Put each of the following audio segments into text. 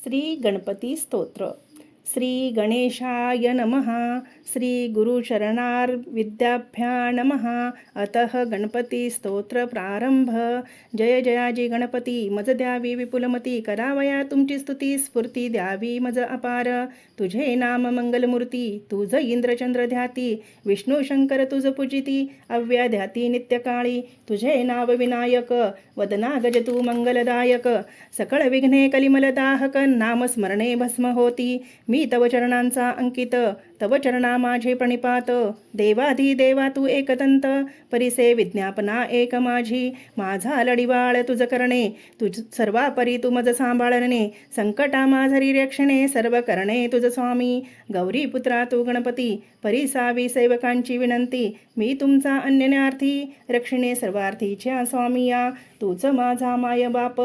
श्री गणपती स्तोत्र. श्री गणेशाय नमः. श्री गुरुचरणार्विद्याभ्या नमः. अतः गणपती स्तोत्र प्रारंभ. जय जयाजी गणपती मज द्यावी विपुलमती. करावया तुमची स्तुती स्फूर्ती द्यावी मज अपार. तुझे नाम मंगलमूर्ती तुझ इंद्रचंद्र ध्याती. विष्णू शंकर तुझ पूजिती अव्या ध्याती नित्यकाळी. तुझे नाव विनायक वदना गज तू मंगलदायक. सकळ विघ्ने कलिमलदाहक नामस्मरणे भस्म होती. मी तव चरणांचा अंकित तव चरणा माझे प्रणिपात. देवाधिदेवा तू एकतंत परिसे विज्ञापना एक माझी. माझा लढिवाळ तुझ करणे तुझ सर्वापरी तू मज सांभाळणे. संकटा माझरी रक्षणे सर्व करणे तुझ स्वामी. गौरी पुत्रा तू गणपती परिसावी सेवकांची विनंती. मी तुमचा अन्यनार्थी रक्षणे सर्वार्थीच्या स्वामिया. तूच माझा माय बाप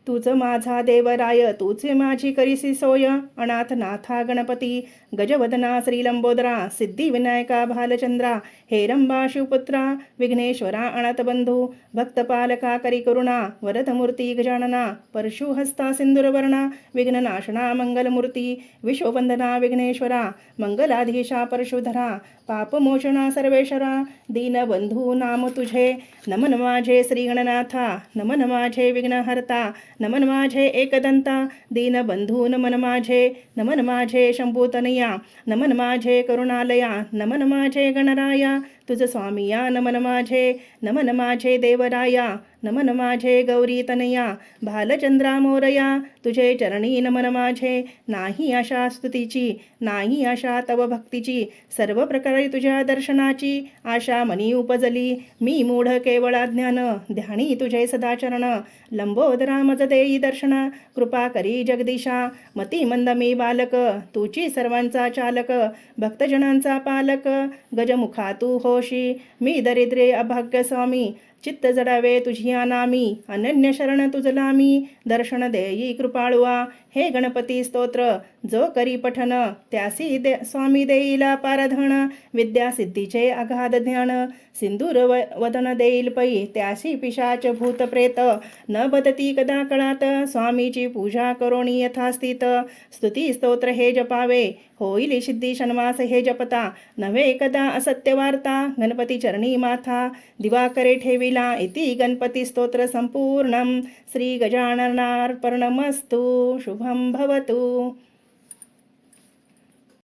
तूच माझा देवराय. तूच माझी करिसी सोय अनाथ नाथा गणपती. गजवदना श्रीलंबोदरा सिद्धिविनायका भालचंद्रा. हेरंबा शिवपुत्रा विघ्नेश्वरा अनाथबंधू. भक्तपालका करी करुणा वरदमूर्ती गजानना. परशुहस्ता सिंदूरवर्णा विघ्ननाशना मंगलमूर्ती. विश्ववंदना विघ्नेश्वरा मंगलाधीशा परशुधरा. पापमोचना सर्वेश्वरा दीनबंधू नाम तुझे. नमन माझे श्रीगणनाथा नमन माझे विघ्नहर्ता. नमन माझे एकदंता दीनबंधू नमन माझे. नमन माझे शंभूतनया नमन माझे करुणालया. नमन माझे गणराया तुझ स्वामिया. नमन माझे देवराया. नमन माझे गौरीतनया भालचंद्रा मोरया. तुझे चरणी नमन माझे. नाही आशा स्तुतीची नाही आशा तव भक्तीची. सर्व प्रकारे तुझ्या दर्शनाची आशा मनी उपजली. मी मूढ केवळ ज्ञान ध्यानी तुझे सदाचरण. लंबोदरा मज देई दर्शन कृपा करी जगदीशा. मती मंद मी बालक तुची सर्वांचा चालक. भक्तजनांचा पालक गजमुखा तू होशी. मी दरिद्रे अभाग्य स्वामी चित्त जडावे तुझिया नामी. अनन्य शरण तुझला मी दर्शन देई कृपाळुआ. हे गणपती स्तोत्र जो करी पठन त्यासी स्वामी देईला पारधन. विद्या सिद्धीचे अगाध ज्ञान सिंदूर वदन देईल पै. त्यासी पिशाच भूत प्रेत न बदती कदा कळात. स्वामीची पूजा करोणी यथास्थित स्तुती स्तोत्र हे जपावे. होईल सिद्धी शनवास हे जपता. नव्हे कदा असत्य वार्ता गणपती चरणी माथा. दिवाकरे ठेविला इति गणपती स्तोत्र संपूर्णम. श्री गजाननार्पणमस्तु शुभम भवतु.